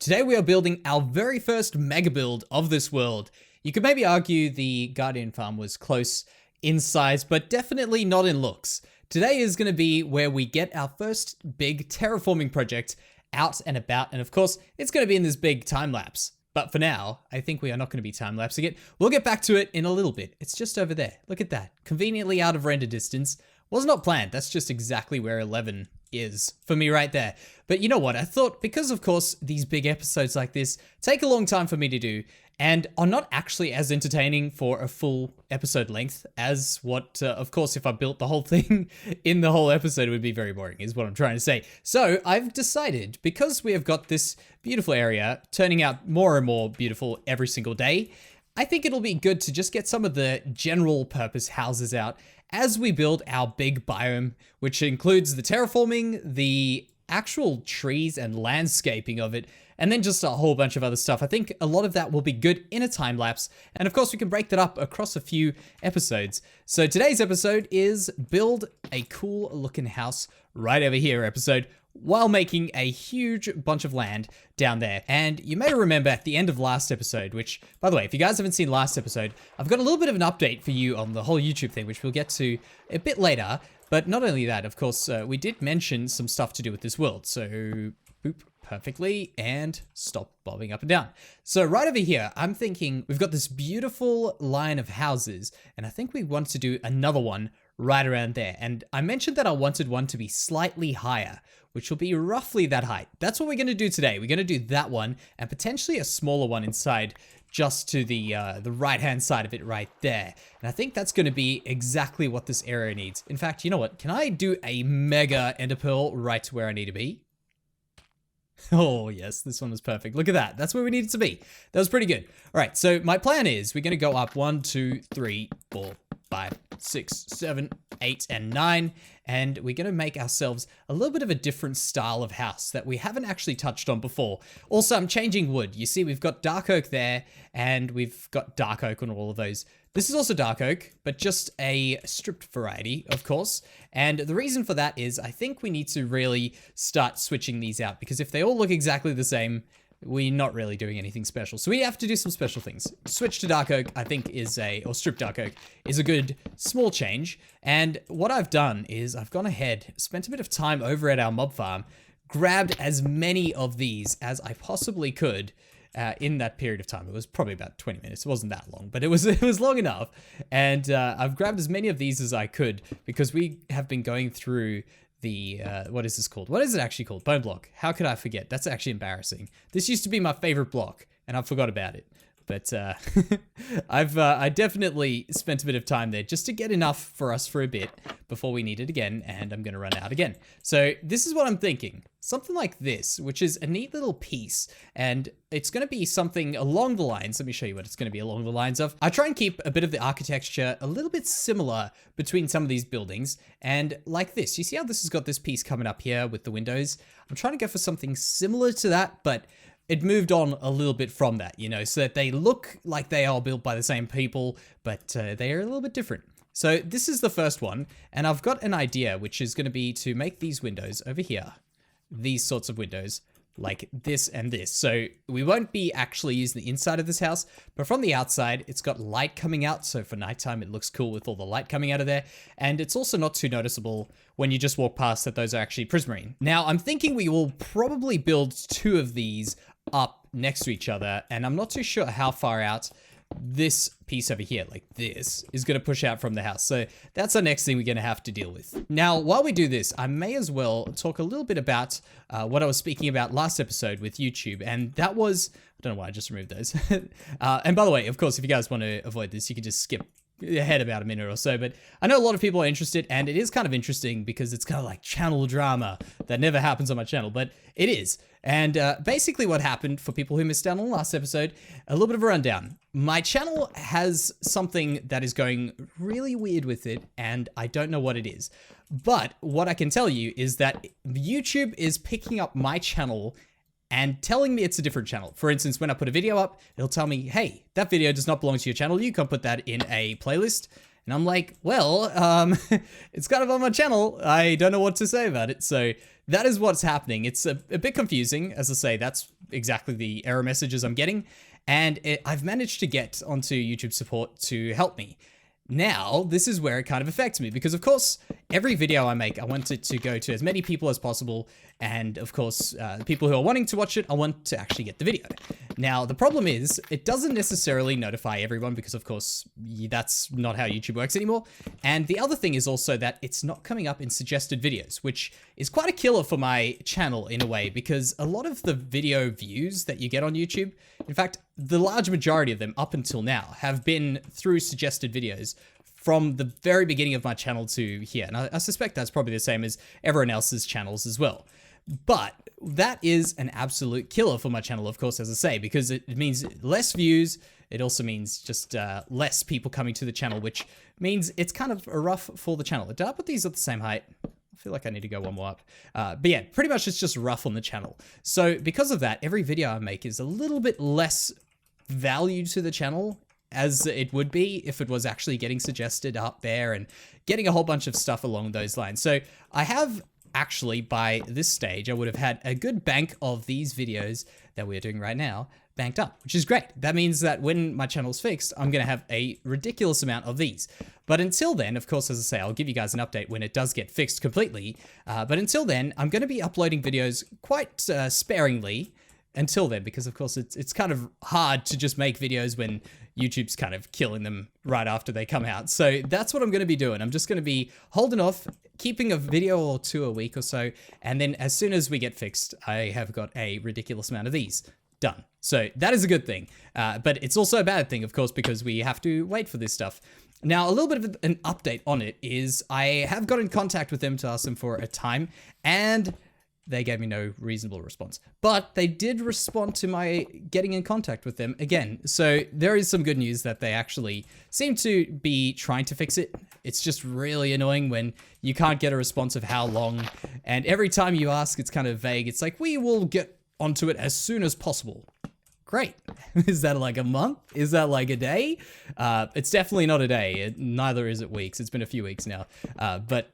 Today we are building our very first mega build of this world. You could maybe argue the Guardian farm was close in size, but definitely not in looks. Today is going to be where we get our first big terraforming project out and about, and of course, it's going to be in this big time lapse. But for now, I think we are not going to be time lapsing it. We'll get back to it in a little bit. It's just over there. Look at that. Conveniently out of render distance. Was not planned. That's just exactly where 11 is for me right there. But you know what? I thought, because of course these big episodes like this take a long time for me to do and are not actually as entertaining for a full episode length as what, of course, if I built the whole thing in the whole episode, it would be very boring, is what I'm trying to say. So I've decided, because we have got this beautiful area turning out more and more beautiful every single day, I think it'll be good to just get some of the general purpose houses out as we build our big biome, which includes the terraforming, the actual trees and landscaping of it, and then just a whole bunch of other stuff. I think a lot of that will be good in a time lapse, and of course we can break that up across a few episodes. So today's episode is build a cool looking house right over here episode, while making a huge bunch of land down there. And you may remember at the end of last episode, which, by the way, if you guys haven't seen last episode, I've got a little bit of an update for you on the whole YouTube thing, which we'll get to a bit later. But not only that, of course, we did mention some stuff to do with this world. So, boop, perfectly, and stop bobbing up and down. So right over here, I'm thinking we've got this beautiful line of houses, and I think we want to do another one right around there. And I mentioned that I wanted one to be slightly higher, which will be roughly that height. That's what we're going to do today. We're going to do that one and potentially a smaller one inside, just to the right-hand side of it right there. And I think that's going to be exactly what this area needs. In fact, you know what? Can I do a mega ender pearl right to where I need to be? Oh yes, this one was perfect. Look at that. That's where we needed to be. That was pretty good. All right, so my plan is we're going to go up 1, 2, 3, 4, 5, 6, 7, 8, and 9. And we're going to make ourselves a little bit of a different style of house that we haven't actually touched on before. Also, I'm changing wood. You see, we've got dark oak there, and we've got dark oak on all of those. This is also dark oak, but just a stripped variety, of course. And the reason for that is I think we need to really start switching these out, because if they all look exactly the same, we're not really doing anything special. So we have to do some special things. Switch to dark oak, I think or stripped dark oak, is a good small change. And what I've done is I've gone ahead, spent a bit of time over at our mob farm, grabbed as many of these as I possibly could in that period of time. It was probably about 20 minutes. It wasn't that long, but it was long enough. And I've grabbed as many of these as I could, because we have been going through the, what is this called? What is it actually called? Bone block. How could I forget? That's actually embarrassing. This used to be my favorite block, and I forgot about it. But I definitely spent a bit of time there just to get enough for us for a bit before we need it again, and I'm going to run out again. So this is what I'm thinking. Something like this, which is a neat little piece, and it's going to be something along the lines. Let me show you what it's going to be along the lines of. I try and keep a bit of the architecture a little bit similar between some of these buildings, and like this. You see how this has got this piece coming up here with the windows? I'm trying to go for something similar to that, but it moved on a little bit from that, you know, so that they look like they are built by the same people, but they are a little bit different. So this is the first one, and I've got an idea, which is going to be to make these windows over here, these sorts of windows, like this and this. So we won't be actually using the inside of this house, but from the outside, it's got light coming out. So for nighttime, it looks cool with all the light coming out of there. And it's also not too noticeable when you just walk past that those are actually prismarine. Now, I'm thinking we will probably build 2 of these up next to each other, and I'm not too sure how far out this piece over here, like this, is going to push out from the house. So that's our next thing we're going to have to deal with. Now, while we do this, I may as well talk a little bit about what I was speaking about last episode with YouTube, and that was, I don't know why I just removed those. And by the way, of course, if you guys want to avoid this, you can just skip ahead about a minute or so, but I know a lot of people are interested, and it is kind of interesting because it's kind of like channel drama that never happens on my channel, but it is. And basically what happened, for people who missed out on the last episode, a little bit of a rundown. My channel has something that is going really weird with it, and I don't know what it is. But what I can tell you is that YouTube is picking up my channel and telling me it's a different channel. For instance, when I put a video up, it'll tell me, hey, that video does not belong to your channel. You can put that in a playlist. And I'm like, well, it's kind of on my channel. I don't know what to say about it. So that is what's happening. It's a bit confusing. As I say, that's exactly the error messages I'm getting. And I've managed to get onto YouTube support to help me. Now, this is where it kind of affects me because, of course, every video I make, I want it to go to as many people as possible. And, of course, people who are wanting to watch it, I want to actually get the video. Now, the problem is it doesn't necessarily notify everyone because, of course, that's not how YouTube works anymore. And the other thing is also that it's not coming up in suggested videos, which is quite a killer for my channel in a way because a lot of the video views that you get on YouTube, in fact, the large majority of them up until now have been through suggested videos from the very beginning of my channel to here. And I suspect that's probably the same as everyone else's channels as well. But that is an absolute killer for my channel, of course, as I say, because it means less views. It also means just less people coming to the channel, which means it's kind of rough for the channel. Did I put these at the same height? I feel like I need to go one more up. But yeah, pretty much it's just rough on the channel. So because of that, every video I make is a little bit less value to the channel as it would be if it was actually getting suggested up there and getting a whole bunch of stuff along those lines. So I have actually, by this stage, I would have had a good bank of these videos that we're doing right now banked up, which is great. That means that when my channel's fixed, I'm going to have a ridiculous amount of these. But until then, of course, as I say, I'll give you guys an update when it does get fixed completely. But until then, I'm going to be uploading videos quite sparingly until then, because of course it's kind of hard to just make videos when YouTube's kind of killing them right after they come out. So that's what I'm going to be doing. I'm just going to be holding off, keeping a video or two a week or so. And then as soon as we get fixed, I have got a ridiculous amount of these done. So that is a good thing. But it's also a bad thing, of course, because we have to wait for this stuff. Now, a little bit of an update on it is I have got in contact with them to ask them for a time, and they gave me no reasonable response. But they did respond to my getting in contact with them again. So there is some good news that they actually seem to be trying to fix it. It's just really annoying when you can't get a response of how long. And every time you ask, it's kind of vague. It's like, we will get onto it as soon as possible. Great. Is that like a month? Is that like a day? It's definitely not a day. Neither is it weeks. It's been a few weeks now. But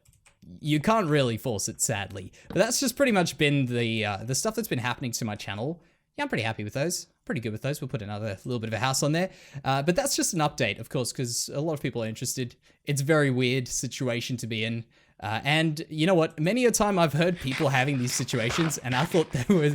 you can't really force it, sadly. But that's just pretty much been the stuff that's been happening to my channel. Yeah, I'm pretty happy with those. Pretty good with those. We'll put another little bit of a house on there. But that's just an update, of course, because a lot of people are interested. It's a very weird situation to be in. And you know what? Many a time I've heard people having these situations and I thought they were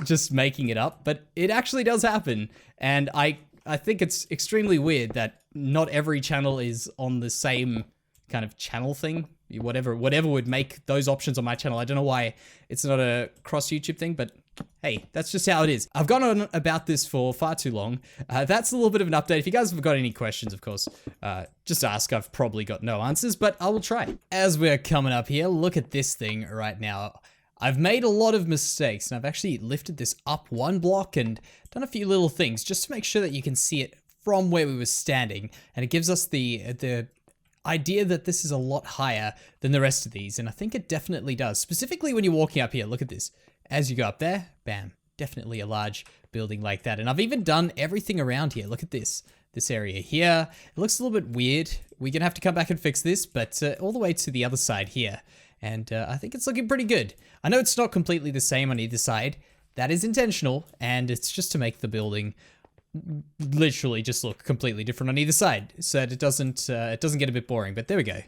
just making it up, but it actually does happen. And I think it's extremely weird that not every channel is on the same kind of channel thing. Whatever would make those options on my channel. I don't know why it's not a cross YouTube thing, but hey, that's just how it is. I've gone on about this for far too long. That's a little bit of an update. If you guys have got any questions, of course, just ask. I've probably got no answers, but I will try. As we're coming up here, look at this thing right now. I've made a lot of mistakes, and I've actually lifted this up one block and done a few little things just to make sure that you can see it from where we were standing, and it gives us the idea that this is a lot higher than the rest of these, and I think it definitely does. Specifically when you're walking up here, look at this. As you go up there, bam, definitely a large building like that. And I've even done everything around here. Look at this area here. It looks a little bit weird. We're gonna have to come back and fix this, but all the way to the other side here. And I think it's looking pretty good. I know it's not completely the same on either side. That is intentional, and it's just to make the building literally just look completely different on either side, so that it doesn't get a bit boring. But there we go,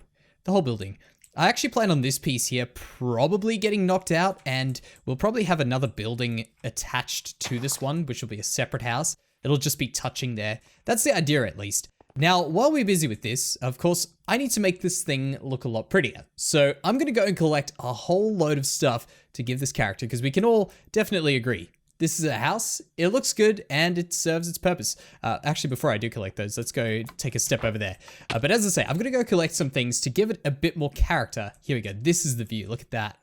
the whole building. I actually plan on this piece here probably getting knocked out, and we'll probably have another building attached to this one, which will be a separate house. It'll just be touching there. That's the idea, at least. Now, while we're busy with this, of course, I need to make this thing look a lot prettier. So I'm gonna go and collect a whole load of stuff to give this character, because we can all definitely agree this is a house, it looks good, and it serves its purpose. Actually, before I do collect those, let's go take a step over there. But as I say, I'm gonna go collect some things to give it a bit more character. Here we go, this is the view, look at that.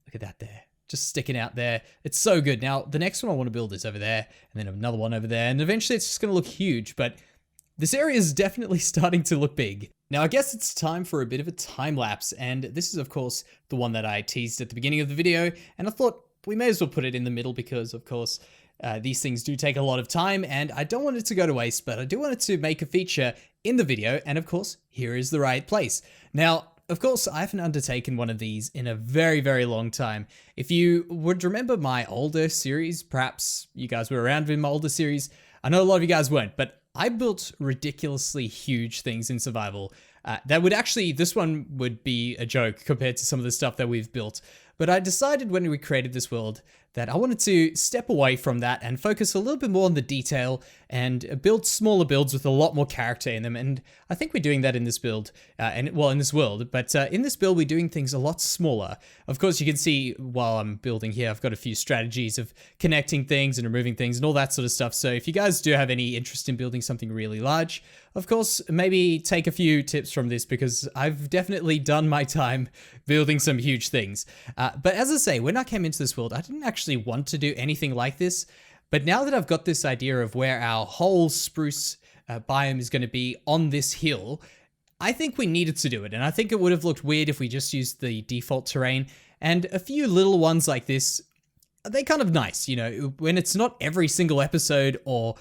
Look at that there, just sticking out there. It's so good. Now, the next one I wanna build is over there, and then another one over there, and eventually it's just gonna look huge, but this area is definitely starting to look big. Now, I guess it's time for a bit of a time lapse, and this is, of course, the one that I teased at the beginning of the video, and I thought, we may as well put it in the middle because, of course, These things do take a lot of time, and I don't want it to go to waste, but I do want it to make a feature in the video, and of course, here is the right place. Now, of course, I haven't undertaken one of these in a very, very long time. If you would remember my older series, perhaps you guys were around in my older series. I know a lot of you guys weren't, but I built ridiculously huge things in survival. That would actually, this one would be a joke compared to some of the stuff that we've built. But I decided when we created this world that I wanted to step away from that and focus a little bit more on the detail and build smaller builds with a lot more character in them. And I think we're doing that in this build, in this world. But in this build, we're doing things a lot smaller. Of course, you can see while I'm building here, I've got a few strategies of connecting things and removing things and all that sort of stuff. So if you guys do have any interest in building something really large, of course, maybe take a few tips from this because I've definitely done my time building some huge things. But as I say, when I came into this world, I didn't actually want to do anything like this. But now that I've got this idea of where our whole spruce biome is going to be on this hill, I think we needed to do it. And I think it would have looked weird if we just used the default terrain. And a few little ones like this, they're kind of nice, you know, when it's not every single episode or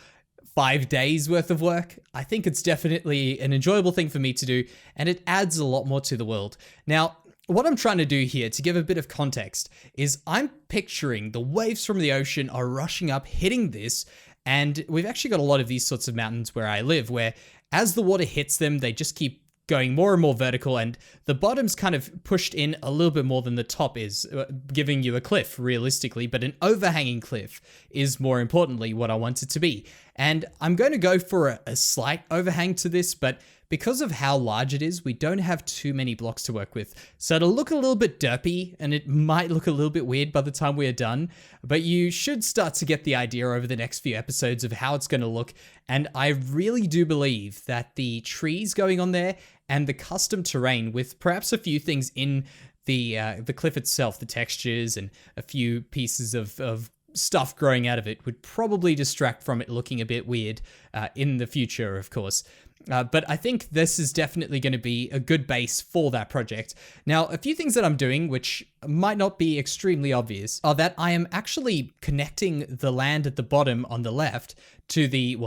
5 days worth of work. I think it's definitely an enjoyable thing for me to do, and it adds a lot more to the world. Now, what I'm trying to do here, to give a bit of context, is I'm picturing the waves from the ocean are rushing up, hitting this, and we've actually got a lot of these sorts of mountains where I live, where as the water hits them, they just keep going more and more vertical, and the bottom's kind of pushed in a little bit more than the top is, giving you a cliff, realistically, but an overhanging cliff is more importantly what I want it to be. And I'm going to go for a slight overhang to this, but because of how large it is, we don't have too many blocks to work with. So it'll look a little bit derpy, and it might look a little bit weird by the time we're done, but you should start to get the idea over the next few episodes of how it's going to look. And I really do believe that the trees going on there and the custom terrain with perhaps a few things in the cliff itself, the textures and a few pieces of stuff growing out of it would probably distract from it looking a bit weird in the future, of course. But I think this is definitely going to be a good base for that project. Now, a few things that I'm doing, which might not be extremely obvious, are that I am actually connecting the land at the bottom on the left to the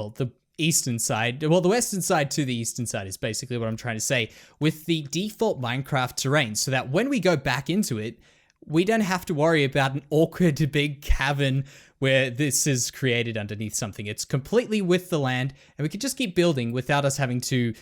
eastern side. Well, the western side to the eastern side is basically what I'm trying to say, with the default Minecraft terrain, so that when we go back into it, we don't have to worry about an awkward big cavern where this is created underneath something. It's completely with the land, and we can just keep building without us having to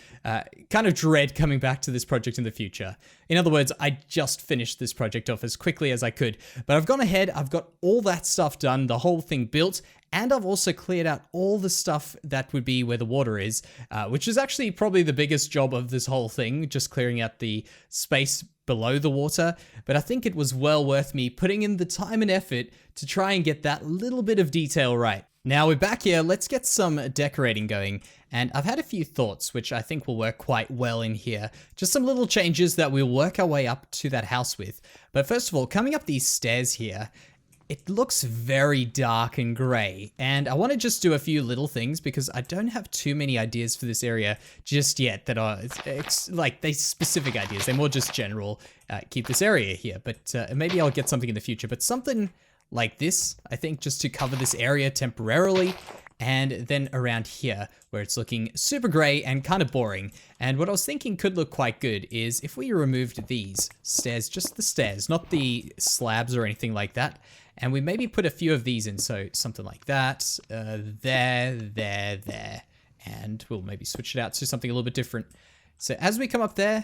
kind of dread coming back to this project in the future. In other words, I just finished this project off as quickly as I could, but I've gone ahead, I've got all that stuff done, the whole thing built, and I've also cleared out all the stuff that would be where the water is, which is actually probably the biggest job of this whole thing, just clearing out the space below the water. But I think it was well worth me putting in the time and effort to try and get that little bit of detail right. Now we're back here, let's get some decorating going. And I've had a few thoughts which I think will work quite well in here. Just some little changes that we'll work our way up to that house with. But first of all, coming up these stairs here, it looks very dark and grey, and I want to just do a few little things because I don't have too many ideas for this area just yet that are like they specific ideas. They're more just general, keep this area here, but maybe I'll get something in the future. But something like this, I think, just to cover this area temporarily, and then around here where it's looking super grey and kind of boring. And what I was thinking could look quite good is if we removed these stairs, just the stairs, not the slabs or anything like that, and we maybe put a few of these in, so something like that, there, and we'll maybe switch it out to something a little bit different. So as we come up there,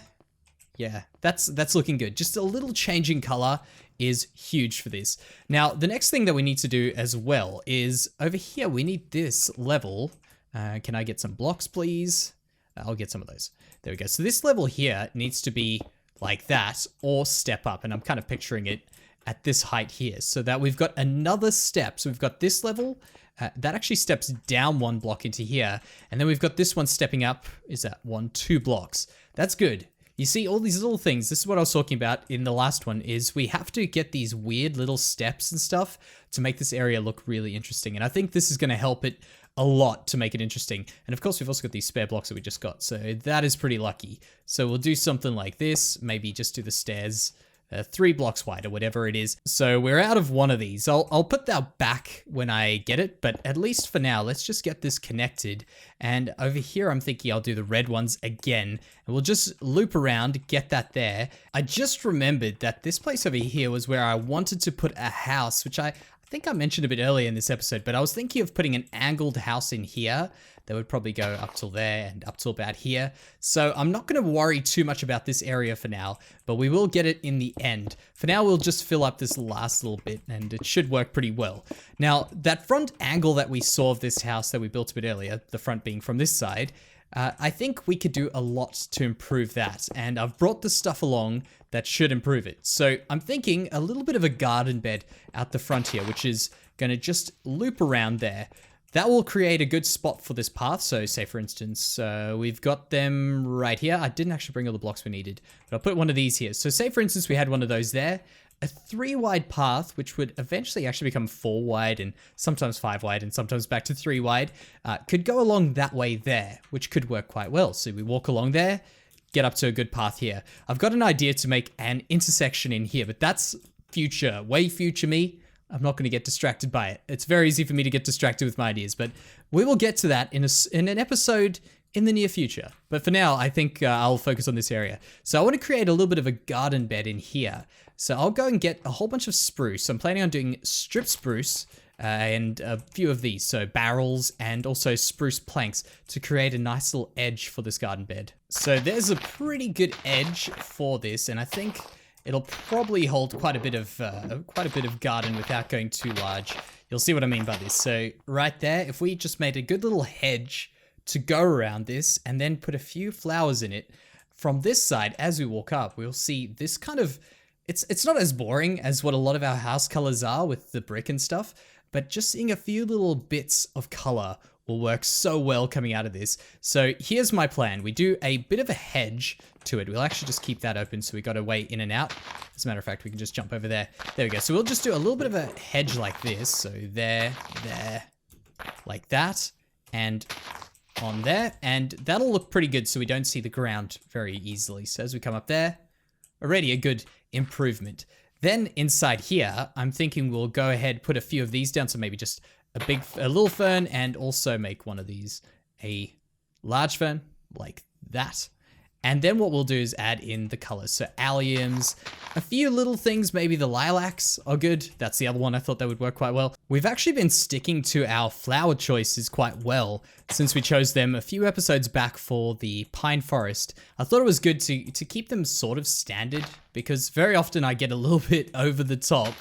yeah, that's looking good. Just a little change in color is huge for this. Now, the next thing that we need to do as well is over here, we need this level. Can I get some blocks, please? I'll get some of those. There we go. So this level here needs to be like that or step up, and I'm kind of picturing it at this height here, so that we've got another step. So we've got this level that actually steps down 1 block into here, and then we've got this one stepping up. Is that 2 blocks? That's good. You see all these little things. This is what I was talking about in the last one, is we have to get these weird little steps and stuff to make this area look really interesting. And I think this is going to help it a lot to make it interesting. And of course, we've also got these spare blocks that we just got, so that is pretty lucky. So we'll do something like this, maybe just do the stairs 3 blocks wide or whatever it is. So we're out of one of these. I'll put that back when I get it, but at least for now, let's just get this connected. And over here, I'm thinking I'll do the red ones again, and we'll just loop around, get that there. I just remembered that this place over here was where I wanted to put a house, which I think I mentioned a bit earlier in this episode, but I was thinking of putting an angled house in here that would probably go up till there and up till about here. So I'm not going to worry too much about this area for now, but we will get it in the end. For now, we'll just fill up this last little bit and it should work pretty well. Now, that front angle that we saw of this house that we built a bit earlier, the front being from this side, I think we could do a lot to improve that, and I've brought the stuff along that should improve it. So I'm thinking a little bit of a garden bed out the front here, which is going to just loop around there. That will create a good spot for this path. So say for instance, we've got them right here. I didn't actually bring all the blocks we needed, but I'll put one of these here. So say for instance, we had one of those there. A 3 wide path, which would eventually actually become 4 wide and sometimes 5 wide and sometimes back to 3 wide, could go along that way there, which could work quite well. So we walk along there, get up to a good path here. I've got an idea to make an intersection in here, but that's future, way future me. I'm not going to get distracted by it. It's very easy for me to get distracted with my ideas, but we will get to that in an episode in the near future. But for now, I think I'll focus on this area. So I want to create a little bit of a garden bed in here. So I'll go and get a whole bunch of spruce. I'm planning on doing strip spruce and a few of these. So barrels and also spruce planks to create a nice little edge for this garden bed. So there's a pretty good edge for this, and I think it'll probably hold quite a bit of garden without going too large. You'll see what I mean by this. So right there, if we just made a good little hedge to go around this and then put a few flowers in it, from this side, as we walk up, we'll see this kind of, it's not as boring as what a lot of our house colors are with the brick and stuff, but just seeing a few little bits of color will work so well coming out of this. So here's my plan. We do a bit of a hedge to it. We'll actually just keep that open so we got a way in and out. As a matter of fact, we can just jump over there. There we go. So we'll just do a little bit of a hedge like this. So there, like that, and on there. And that'll look pretty good so we don't see the ground very easily. So as we come up there, already a good improvement. Then inside here, I'm thinking we'll go ahead, put a few of these down. So maybe just a little fern, and also make one of these a large fern like that. And then what we'll do is add in the colors. So alliums, a few little things, maybe the lilacs are good. That's the other one I thought that would work quite well. We've actually been sticking to our flower choices quite well since we chose them a few episodes back for the pine forest. I thought it was good to keep them sort of standard, because very often I get a little bit over the top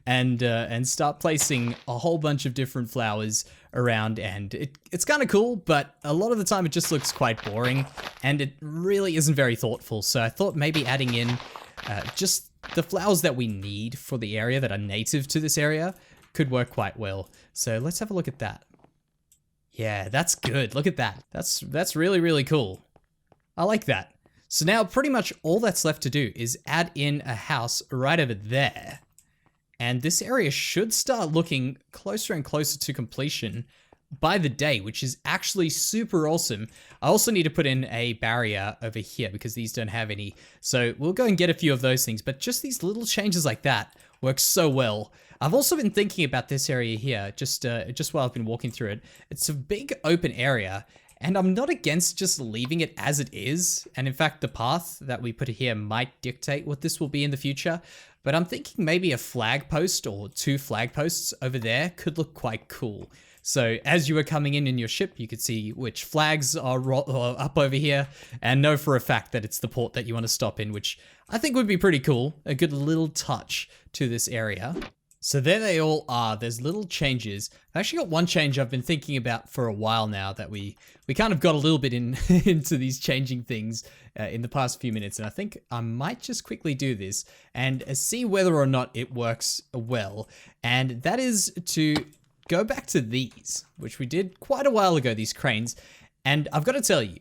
and start placing a whole bunch of different flowers around, and it's kind of cool, but a lot of the time it just looks quite boring and it really isn't very thoughtful. So I thought maybe adding in just the flowers that we need for the area that are native to this area could work quite well. So let's have a look at that. Yeah, that's good. Look at that. That's really, really cool. I like that. So now pretty much all that's left to do is add in a house right over there. And this area should start looking closer and closer to completion by the day, which is actually super awesome. I also need to put in a barrier over here because these don't have any. So we'll go and get a few of those things, but just these little changes like that work so well. I've also been thinking about this area here, just while I've been walking through it. It's a big open area, and I'm not against just leaving it as it is. And in fact, the path that we put here might dictate what this will be in the future. But I'm thinking maybe a flag post or 2 flag posts over there could look quite cool. So as you were coming in your ship, you could see which flags are up over here and know for a fact that it's the port that you want to stop in, which I think would be pretty cool. A good little touch to this area. So there they all are. There's little changes. I've actually got one change I've been thinking about for a while now that we kind of got a little bit into these changing things in the past few minutes. And I think I might just quickly do this and see whether or not it works well. And that is to go back to these, which we did quite a while ago, these cranes. And I've got to tell you,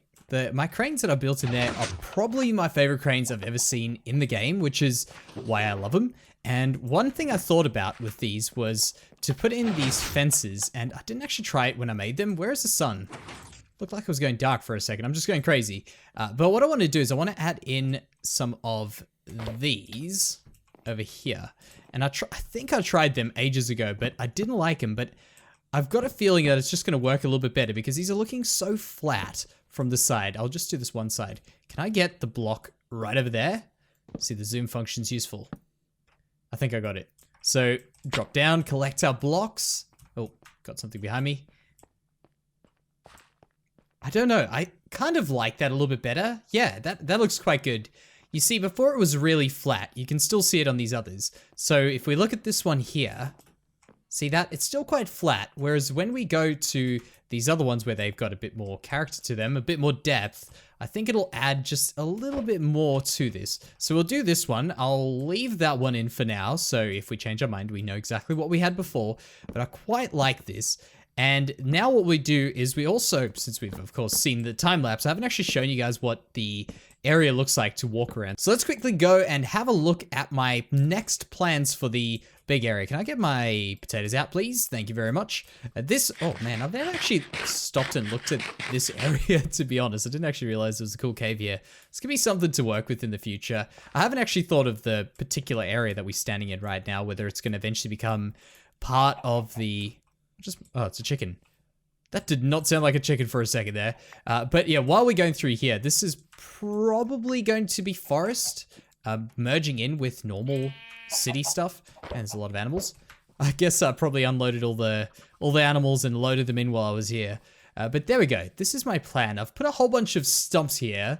my cranes that I built in there are probably my favorite cranes I've ever seen in the game, which is why I love them. And one thing I thought about with these was to put in these fences, and I didn't actually try it when I made them. Where is the sun? Looked like it was going dark for a second. I'm just going crazy. But what I want to do is I want to add in some of these over here. And I think I tried them ages ago, but I didn't like them. But I've got a feeling that it's just going to work a little bit better because these are looking so flat from the side. I'll just do this one side. Can I get the block right over there? See, the zoom function's useful. I think I got it. So drop down, collect our blocks. Oh, got something behind me. I don't know. I kind of like that a little bit better. Yeah, that looks quite good. You see, before it was really flat. You can still see it on these others. So if we look at this one here, see that? It's still quite flat. Whereas when we go to these other ones where they've got a bit more character to them, a bit more depth, I think it'll add just a little bit more to this. So we'll do this one. I'll leave that one in for now. So if we change our mind, we know exactly what we had before. But I quite like this. And now what we do is we also, since we've of course seen the time lapse, I haven't actually shown you guys what the area looks like to walk around. So let's quickly go and have a look at my next plans for the big area. Can I get my potatoes out, please? Thank you very much. Oh man, I've never actually stopped and looked at this area, to be honest. I didn't actually realize there was a cool cave here. It's gonna be something to work with in the future. I haven't actually thought of the particular area that we're standing in right now, whether it's gonna eventually become part of the... oh, it's a chicken. That did not sound like a chicken for a second there. But yeah, while we're going through here, this is probably going to be forest, merging in with normal city stuff. And there's a lot of animals. I guess I probably unloaded all the animals and loaded them in while I was here. But there we go. This is my plan. I've put a whole bunch of stumps here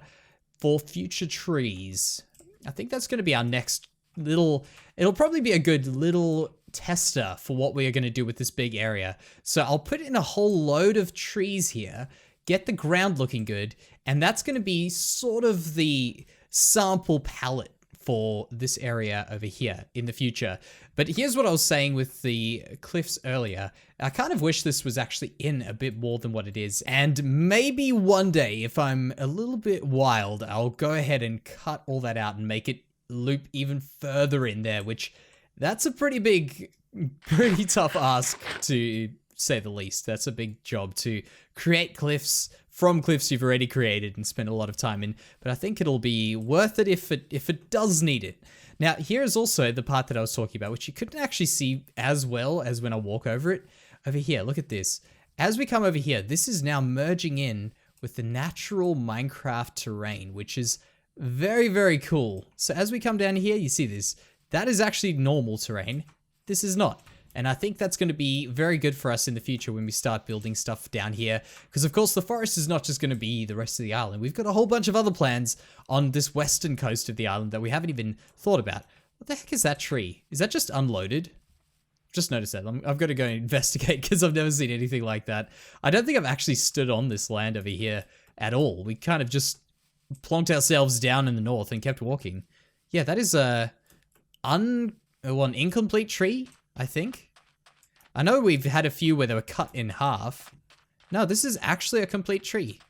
for future trees. I think that's going to be our next little... It'll probably be a good little tester for what we are going to do with this big area. So I'll put in a whole load of trees here, get the ground looking good, and that's going to be sort of the sample palette for this area over here in the future. But here's what I was saying with the cliffs earlier. I kind of wish this was actually in a bit more than what it is. And maybe one day, if I'm a little bit wild, I'll go ahead and cut all that out and make it loop even further in there, which that's a pretty tough ask, to say the least. That's a big job to create cliffs from cliffs you've already created and spend a lot of time in, but I think it'll be worth it if it does need it. Now, here's also the part that I was talking about, which you couldn't actually see as well as when I walk over it. Over here, look at this. As we come over here, this is now merging in with the natural Minecraft terrain, which is very, very cool. So as we come down here, you see this. That is actually normal terrain. This is not. And I think that's going to be very good for us in the future when we start building stuff down here. Because of course the forest is not just going to be the rest of the island. We've got a whole bunch of other plans on this western coast of the island that we haven't even thought about. What the heck is that tree? Is that just unloaded? Just noticed that. I've got to go investigate because I've never seen anything like that. I don't think I've actually stood on this land over here at all. We kind of just plonked ourselves down in the north and kept walking. Yeah, that is an incomplete tree, I think. I know we've had a few where they were cut in half. No, this is actually a complete tree.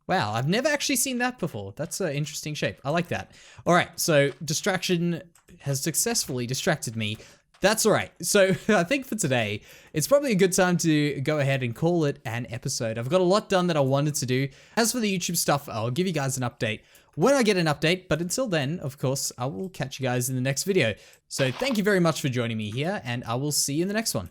Wow, I've never actually seen that before. That's an interesting shape. I like that. All right, so distraction has successfully distracted me. That's all right. So I think for today, it's probably a good time to go ahead and call it an episode. I've got a lot done that I wanted to do. As for the YouTube stuff, I'll give you guys an update when I get an update. But until then, of course, I will catch you guys in the next video. So thank you very much for joining me here, and I will see you in the next one.